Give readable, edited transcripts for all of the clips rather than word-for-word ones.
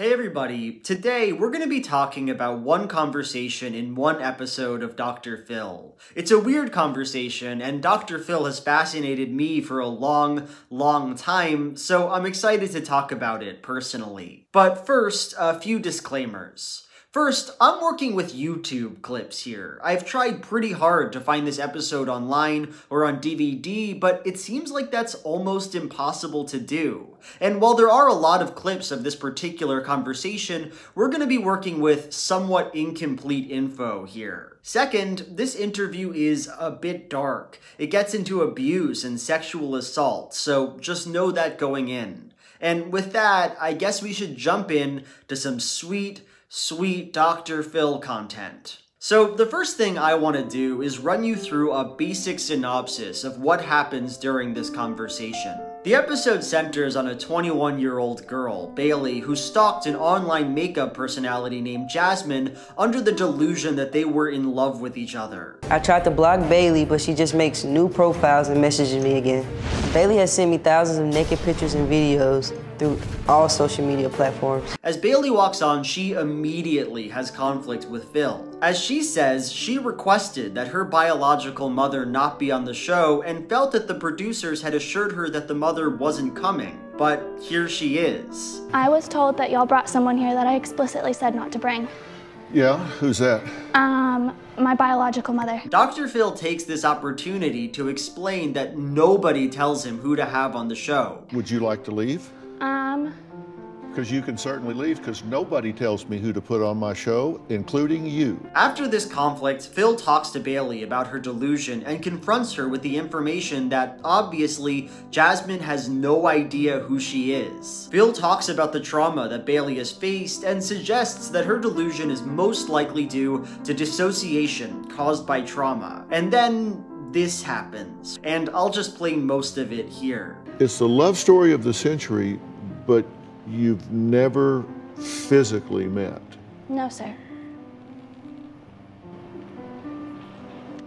Hey everybody, today we're going to be talking about one conversation in one episode of Dr. Phil. It's a weird conversation, and Dr. Phil has fascinated me for a long time, so I'm excited to talk about it personally. But first, a few disclaimers. First, I'm working with YouTube clips here. I've tried pretty hard to find this episode online or on DVD, but it seems like that's almost impossible to do. And while there are a lot of clips of this particular conversation, we're going to be working with somewhat incomplete info here. Second, this interview is a bit dark. It gets into abuse and sexual assault, so just know that going in. And with that, I guess we should jump in to some sweet Dr. Phil content. So the first thing I want to do is run you through a basic synopsis of what happens during this conversation. The episode centers on a 21-year-old girl, Bailey, who stalked an online makeup personality named Jasmine under the delusion that they were in love with each other. I tried to block Bailey, but she just makes new profiles and messages me again. Bailey has sent me thousands of naked pictures and videos through all social media platforms. As Bailey walks on, she immediately has conflict with Phil. As she says, she requested that her biological mother not be on the show and felt that the producers had assured her that the mother wasn't coming. But here she is. I was told that y'all brought someone here that I explicitly said not to bring. Yeah, who's that? My biological mother. Dr. Phil takes this opportunity to explain that nobody tells him who to have on the show. Would you like to leave? Because you can certainly leave, because nobody tells me who to put on my show, including you. After this conflict, Phil talks to Bailey about her delusion and confronts her with the information that, obviously, Jasmine has no idea who she is. Phil talks about the trauma that Bailey has faced and suggests that her delusion is most likely due to dissociation caused by trauma. And then this happens, and I'll just play most of it here. It's the love story of the century, but you've never physically met. No, sir.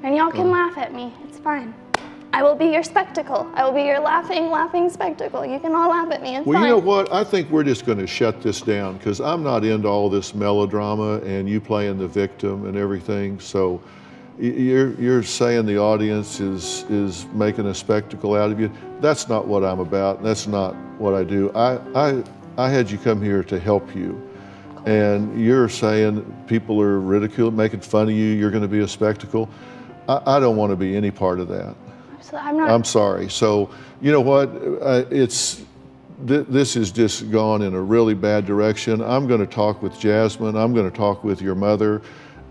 And y'all can laugh at me. It's fine. I will be your spectacle. I will be your laughing spectacle. You can all laugh at me. It's well, fine. you know what? I think we're just going to shut this down, because I'm not into all this melodrama and you playing the victim and everything. So you're saying the audience is making a spectacle out of you. That's not what I'm about. That's not what I do. I had you come here to help you, and you're saying people are ridiculing, making fun of you, you're going to be a spectacle. I don't want to be any part of that. I'm sorry. So, you know what, this has just gone in a really bad direction. I'm going to talk with Jasmine, I'm going to talk with your mother,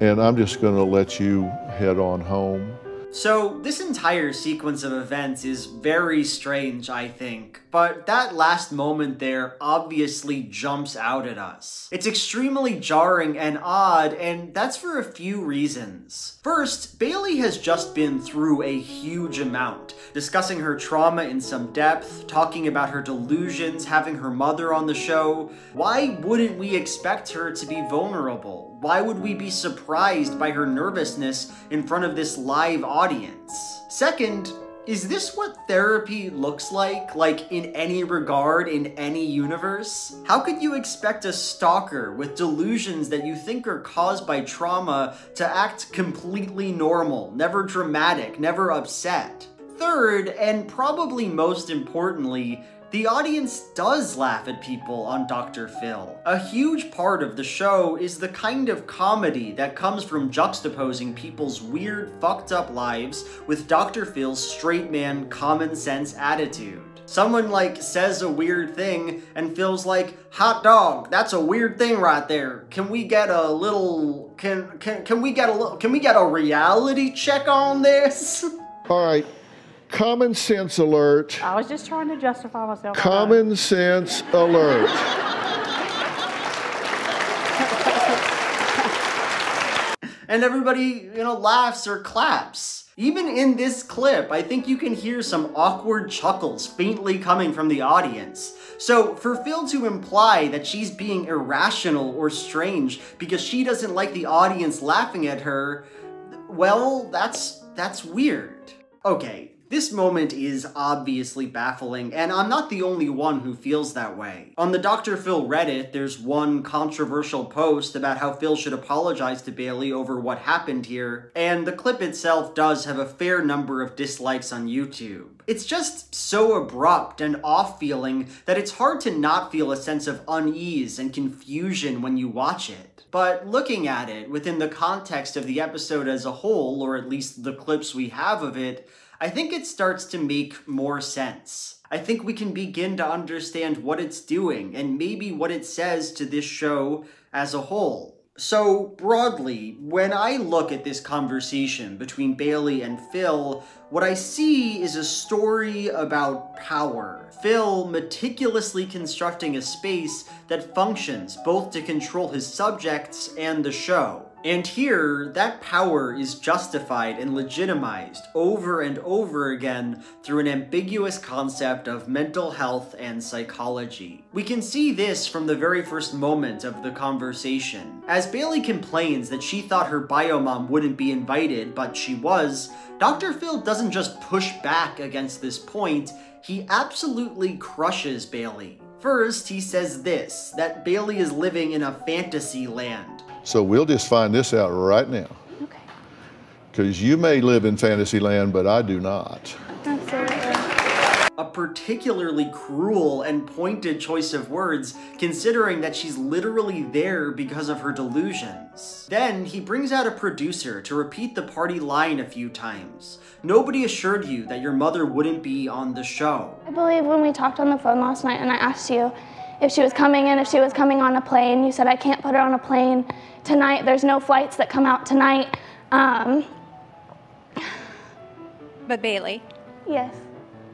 and I'm just going to let you head on home. So, this entire sequence of events is very strange, I think, but that last moment there obviously jumps out at us. It's extremely jarring and odd, and that's for a few reasons. First, Bailey has just been through a huge amount, discussing her trauma in some depth, talking about her delusions, having her mother on the show. Why wouldn't we expect her to be vulnerable? Why would we be surprised by her nervousness in front of this live audience? Second, is this what therapy looks like in any regard, in any universe? How could you expect a stalker with delusions that you think are caused by trauma to act completely normal, never dramatic, never upset? Third, and probably most importantly, the audience does laugh at people on Dr. Phil. A huge part of the show is the kind of comedy that comes from juxtaposing people's weird, fucked up lives with Dr. Phil's straight man, common sense attitude. Someone says a weird thing and Phil's like, hot dog, that's a weird thing right there. Can we get a little, can we get a reality check on this? All right. Common sense alert. I was just trying to justify myself. Common sense alert. And everybody, laughs or claps. Even in this clip, I think you can hear some awkward chuckles faintly coming from the audience. So for Phil to imply that she's being irrational or strange because she doesn't like the audience laughing at her, well, that's weird. Okay, This moment is obviously baffling, and I'm not the only one who feels that way. On the Dr. Phil Reddit, there's one controversial post about how Phil should apologize to Bailey over what happened here, and the clip itself does have a fair number of dislikes on YouTube. It's just so abrupt and off-feeling that it's hard to not feel a sense of unease and confusion when you watch it. But looking at it within the context of the episode as a whole, or at least the clips we have of it, I think it starts to make more sense. I think we can begin to understand what it's doing and maybe what it says to this show as a whole. So, broadly, when I look at this conversation between Bailey and Phil, what I see is a story about power. Phil meticulously constructing a space that functions both to control his subjects and the show. And here, that power is justified and legitimized over and over again through an ambiguous concept of mental health and psychology. We can see this from the very first moment of the conversation. As Bailey complains that she thought her biomom wouldn't be invited, but she was, Dr. Phil doesn't just push back against this point, he absolutely crushes Bailey. First, he says this, that Bailey is living in a fantasy land. So we'll just find this out right now. Okay. Because you may live in fantasy land, but I do not. Absolutely. A particularly cruel and pointed choice of words, considering that she's literally there because of her delusions. Then, he brings out a producer to repeat the party line a few times. Nobody assured you that your mother wouldn't be on the show. I believe when we talked on the phone last night and I asked you if she was coming in, if she was coming on a plane, you said I can't put her on a plane tonight. There's no flights that come out tonight. But Bailey, Yes.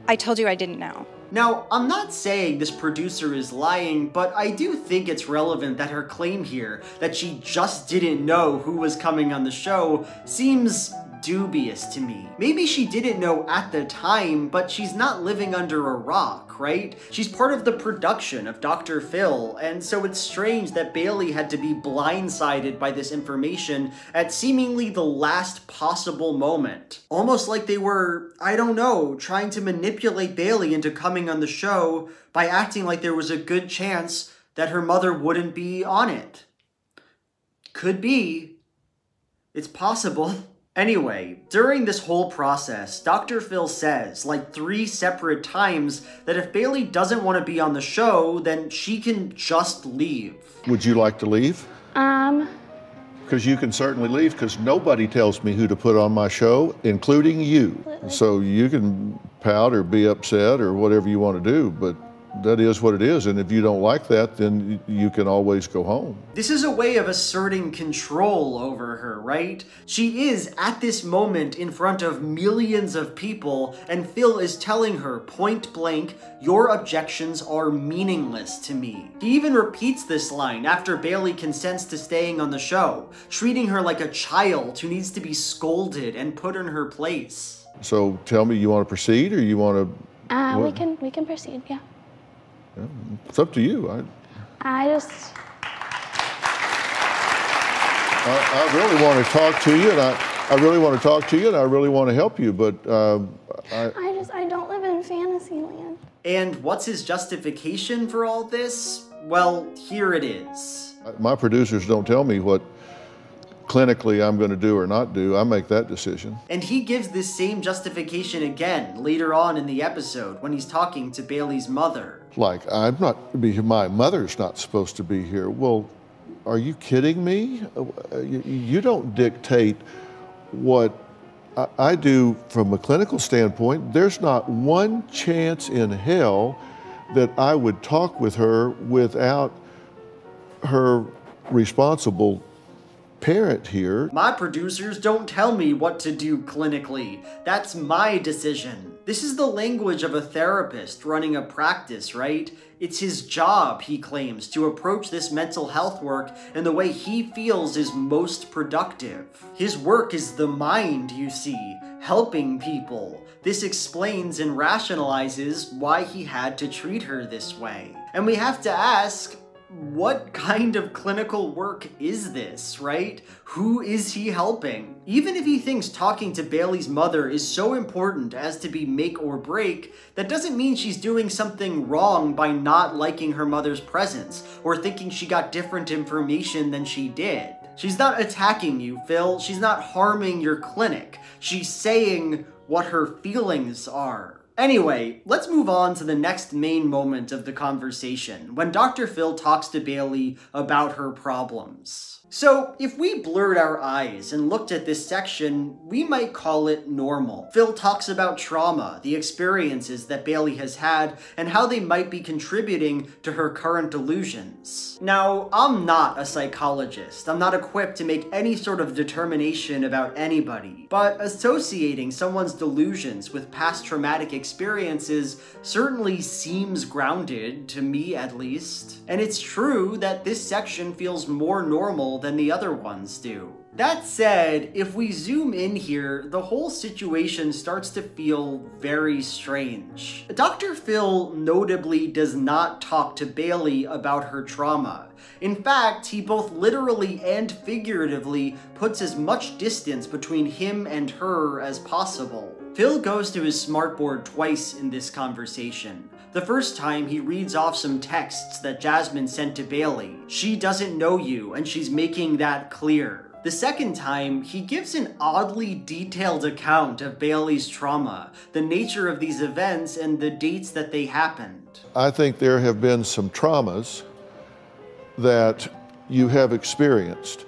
I told you I didn't know. Now, I'm not saying this producer is lying, but I do think it's relevant that her claim here, that she just didn't know who was coming on the show, seems dubious to me. Maybe she didn't know at the time, but she's not living under a rock, right? She's part of the production of Dr. Phil, and so it's strange that Bailey had to be blindsided by this information at seemingly the last possible moment. Almost like they were, I don't know, trying to manipulate Bailey into coming on the show by acting like there was a good chance that her mother wouldn't be on it. Could be. It's possible. Anyway, during this whole process, Dr. Phil says, like 3 separate times, that if Bailey doesn't want to be on the show, then she can just leave. Would you like to leave? Because you can certainly leave, because nobody tells me who to put on my show, including you. Absolutely. So you can pout or be upset or whatever you want to do, but that is what it is, and if you don't like that, then you can always go home. This is a way of asserting control over her, right? She is, at this moment, in front of millions of people, and Phil is telling her point blank, your objections are meaningless to me. He even repeats this line after Bailey consents to staying on the show, treating her like a child who needs to be scolded and put in her place. So tell me, you want to proceed or you want to... We can proceed, yeah. It's up to you. I really want to talk to you, and I really want to talk to you, and I really want to help you, but I don't live in fantasy land. And what's his justification for all this? Well, here it is. my producers don't tell me what clinically I'm going to do or not do. I make that decision. And he gives this same justification again later on in the episode when he's talking to Bailey's mother. Like, my mother's not supposed to be here. Well, are you kidding me? You don't dictate what I do from a clinical standpoint. There's not one chance in hell that I would talk with her without her responsible parent here. My producers don't tell me what to do clinically. That's my decision. This is the language of a therapist running a practice, right? It's his job, he claims, to approach this mental health work in the way he feels is most productive. His work is the mind, you see, helping people. This explains and rationalizes why he had to treat her this way. And we have to ask, what kind of clinical work is this, right? Who is he helping? Even if he thinks talking to Bailey's mother is so important as to be make or break, that doesn't mean she's doing something wrong by not liking her mother's presence, or thinking she got different information than she did. She's not attacking you, Phil. She's not harming your clinic. She's saying what her feelings are. Anyway, let's move on to the next main moment of the conversation, when Dr. Phil talks to Bailey about her problems. So, if we blurred our eyes and looked at this section, we might call it normal. Phil talks about trauma, the experiences that Bailey has had, and how they might be contributing to her current delusions. Now, I'm not a psychologist. I'm not equipped to make any sort of determination about anybody, but associating someone's delusions with past traumatic experiences certainly seems grounded, to me at least. And it's true that this section feels more normal than the other ones do. That said, if we zoom in here, the whole situation starts to feel very strange. Dr. Phil notably does not talk to Bailey about her trauma. In fact, he both literally and figuratively puts as much distance between him and her as possible. Phil goes to his smartboard twice in this conversation. The first time, he reads off some texts that Jasmine sent to Bailey. She doesn't know you, and she's making that clear. The second time, he gives an oddly detailed account of Bailey's trauma, the nature of these events, and the dates that they happened. I think there have been some traumas that you have experienced.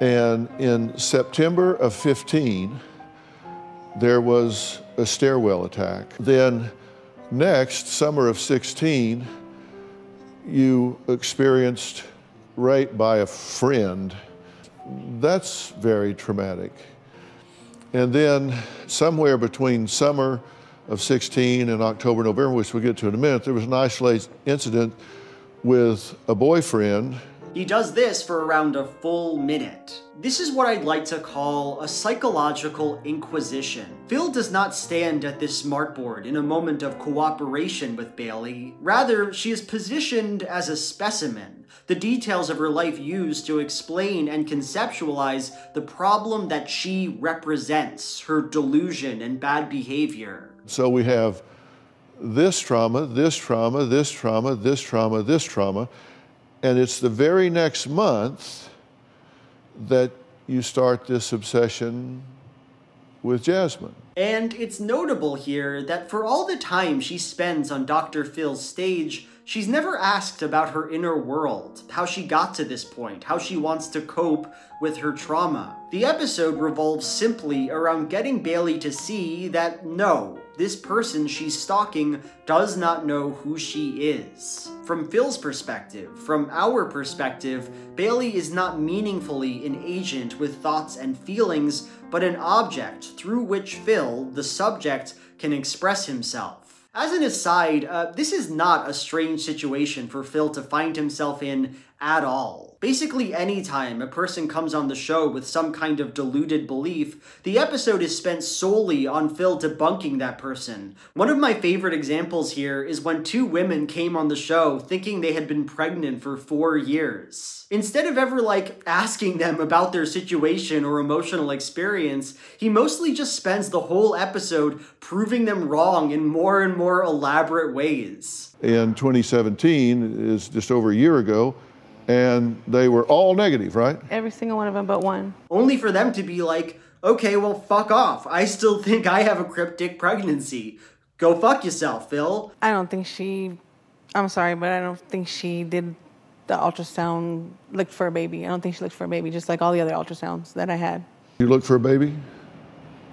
And in September of 15, there was a stairwell attack. Then next, summer of 16, you experienced rape by a friend. That's very traumatic. And then somewhere between summer of 16 and October, November, which we'll get to in a minute, there was an isolated incident with a boyfriend. He does this for around a full minute. This is what I'd like to call a psychological inquisition. Phil does not stand at this smartboard in a moment of cooperation with Bailey. Rather, she is positioned as a specimen, the details of her life used to explain and conceptualize the problem that she represents, her delusion and bad behavior. So we have this trauma, this trauma, this trauma, this trauma, this trauma, and it's the very next month that you start this obsession with Jasmine. And it's notable here that for all the time she spends on Dr. Phil's stage, she's never asked about her inner world, how she got to this point, how she wants to cope with her trauma. The episode revolves simply around getting Bailey to see that no, this person she's stalking does not know who she is. From Phil's perspective, from our perspective, Bailey is not meaningfully an agent with thoughts and feelings, but an object through which Phil, the subject, can express himself. As an aside, this is not a strange situation for Phil to find himself in at all. Basically, anytime a person comes on the show with some kind of deluded belief, the episode is spent solely on Phil debunking that person. One of my favorite examples here is when two women came on the show thinking they had been pregnant for 4 years. Instead of ever, asking them about their situation or emotional experience, he mostly just spends the whole episode proving them wrong in more and more elaborate ways. In 2017, is just over a year ago, and they were all negative, right? Every single one of them but one. Only for them to be like, okay, well, fuck off. I still think I have a cryptic pregnancy. Go fuck yourself, Phil. I don't think I'm sorry, but I don't think she did the ultrasound, looked for a baby. I don't think she looked for a baby, just like all the other ultrasounds that I had. You looked for a baby?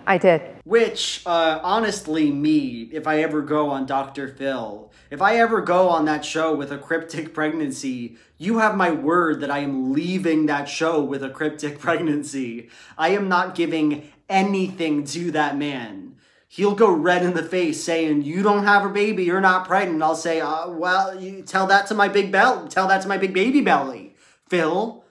I did. Which, honestly, me, if I ever go on Dr. Phil, if I ever go on that show with a cryptic pregnancy, you have my word that I am leaving that show with a cryptic pregnancy. I am not giving anything to that man. He'll go red in the face saying, you don't have a baby, you're not pregnant. I'll say, well, you tell that to my big baby belly. Phil,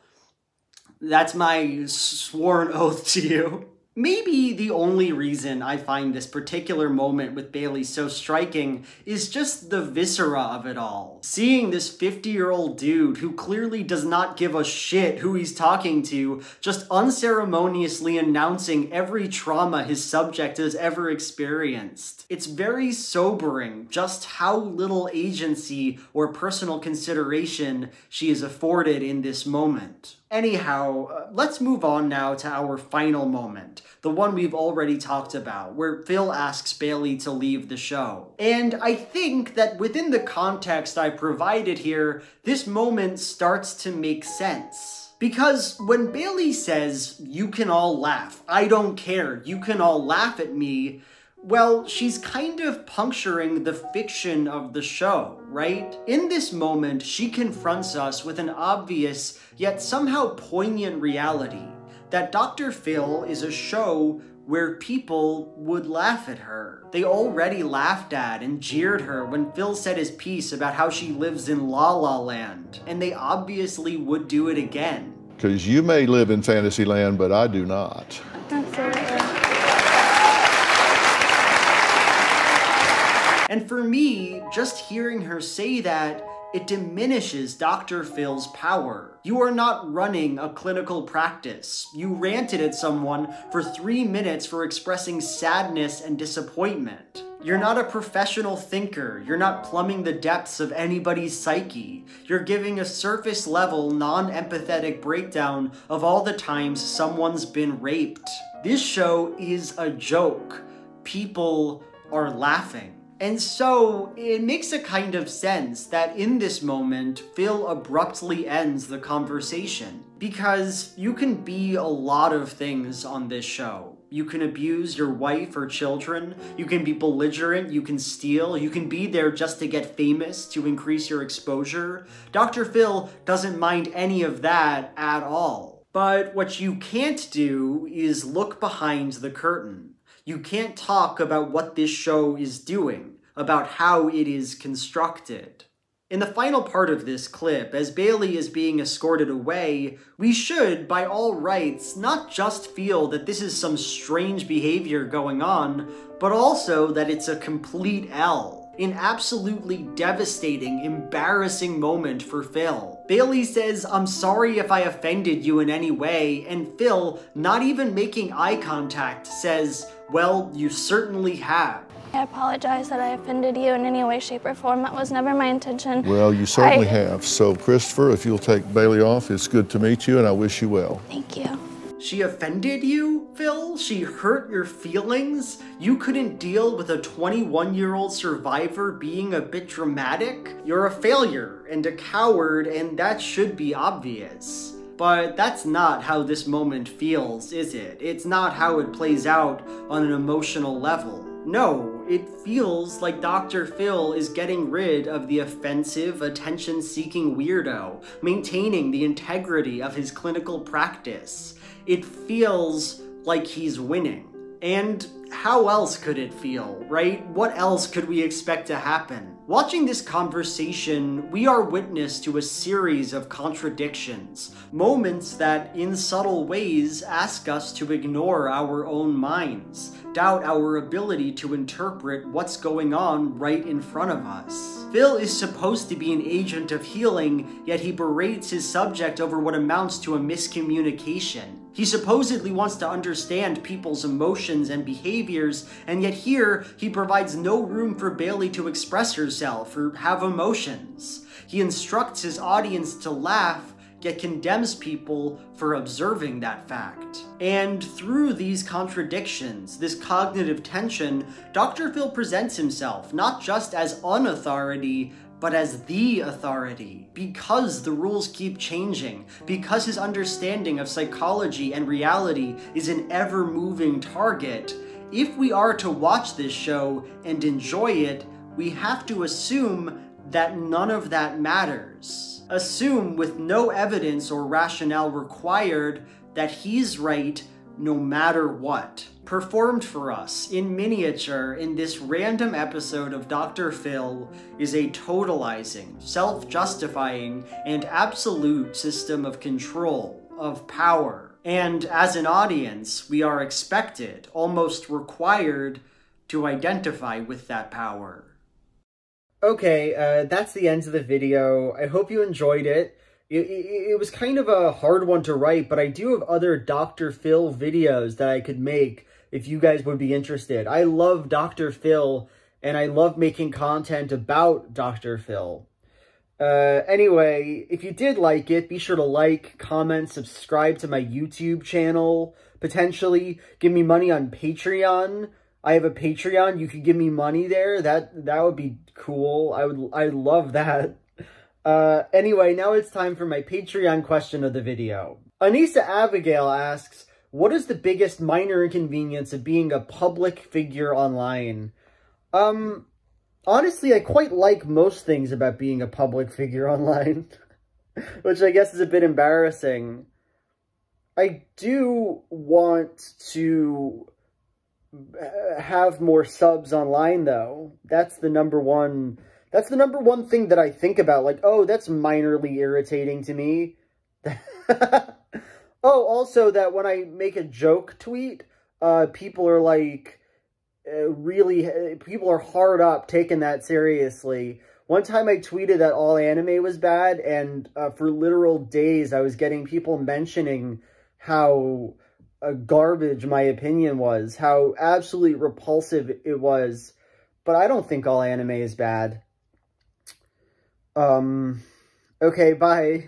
that's my sworn oath to you. Maybe the only reason I find this particular moment with Bailey so striking is just the viscera of it all. Seeing this 50-year-old dude who clearly does not give a shit who he's talking to, just unceremoniously announcing every trauma his subject has ever experienced. It's very sobering just how little agency or personal consideration she is afforded in this moment. Anyhow, let's move on now to our final moment, the one we've already talked about, where Phil asks Bailey to leave the show. And I think that within the context I provided here, this moment starts to make sense. Because when Bailey says, "You can all laugh, I don't care, you can all laugh at me," well, she's kind of puncturing the fiction of the show, right? In this moment, she confronts us with an obvious, yet somehow poignant reality, that Dr. Phil is a show where people would laugh at her. They already laughed at and jeered her when Phil said his piece about how she lives in La La Land, and they obviously would do it again. Because you may live in Fantasyland, but I do not. Absolutely. And for me, just hearing her say that, it diminishes Dr. Phil's power. You are not running a clinical practice. You ranted at someone for 3 minutes for expressing sadness and disappointment. You're not a professional thinker. You're not plumbing the depths of anybody's psyche. You're giving a surface level, non-empathetic breakdown of all the times someone's been raped. This show is a joke. People are laughing. And so, it makes a kind of sense that in this moment, Phil abruptly ends the conversation. Because you can be a lot of things on this show. You can abuse your wife or children, you can be belligerent, you can steal, you can be there just to get famous, to increase your exposure. Dr. Phil doesn't mind any of that at all. But what you can't do is look behind the curtain. You can't talk about what this show is doing, about how it is constructed. In the final part of this clip, as Bailey is being escorted away, we should, by all rights, not just feel that this is some strange behavior going on, but also that it's a complete L. An absolutely devastating, embarrassing moment for Phil. Bailey says, "I'm sorry if I offended you in any way," and Phil, not even making eye contact, says, "Well, you certainly have." I apologize that I offended you in any way, shape, or form. That was never my intention. Well, you certainly have. So, Christopher, if you'll take Bailey off, it's good to meet you, and I wish you well. Thank you. She offended you, Phil? She hurt your feelings? You couldn't deal with a 21-year-old survivor being a bit dramatic? You're a failure and a coward, and that should be obvious. But that's not how this moment feels, is it? It's not how it plays out on an emotional level. No, it feels like Dr. Phil is getting rid of the offensive, attention-seeking weirdo, maintaining the integrity of his clinical practice. It feels like he's winning. And how else could it feel, right? What else could we expect to happen? Watching this conversation, we are witness to a series of contradictions, moments that, in subtle ways, ask us to ignore our own minds, doubt our ability to interpret what's going on right in front of us. Phil is supposed to be an agent of healing, yet he berates his subject over what amounts to a miscommunication. He supposedly wants to understand people's emotions and behaviors, and yet here, he provides no room for Bailey to express herself or have emotions. He instructs his audience to laugh, yet condemns people for observing that fact. And through these contradictions, this cognitive tension, Dr. Phil presents himself not just as an authority, but as the authority. Because the rules keep changing, because his understanding of psychology and reality is an ever-moving target, if we are to watch this show and enjoy it, we have to assume that none of that matters. Assume with no evidence or rationale required that he's right no matter what. Performed for us in miniature in this random episode of Dr. Phil is a totalizing, self-justifying, and absolute system of control, of power. And as an audience, we are expected, almost required, to identify with that power. Okay, that's the end of the video. I hope you enjoyed it. It was kind of a hard one to write, but I do have other Dr. Phil videos that I could make if you guys would be interested. I love Dr. Phil, and I love making content about Dr. Phil. Anyway, if you did like it, be sure to like, comment, subscribe to my YouTube channel, potentially give me money on Patreon. I have a Patreon. You could give me money there. That would be cool. I'd love that. Anyway, now it's time for my Patreon question of the video. Anissa Abigail asks, what is the biggest minor inconvenience of being a public figure online? Honestly, I quite like most things about being a public figure online, which I guess is a bit embarrassing. I do want to have more subs online, though. That's the number one thing that I think about. Like, oh, that's minorly irritating to me. Oh, also that when I make a joke tweet, people are like, people are hard up taking that seriously. One time I tweeted that all anime was bad, and for literal days I was getting people mentioning how garbage my opinion was, how absolutely repulsive it was. But I don't think all anime is bad. Okay, bye.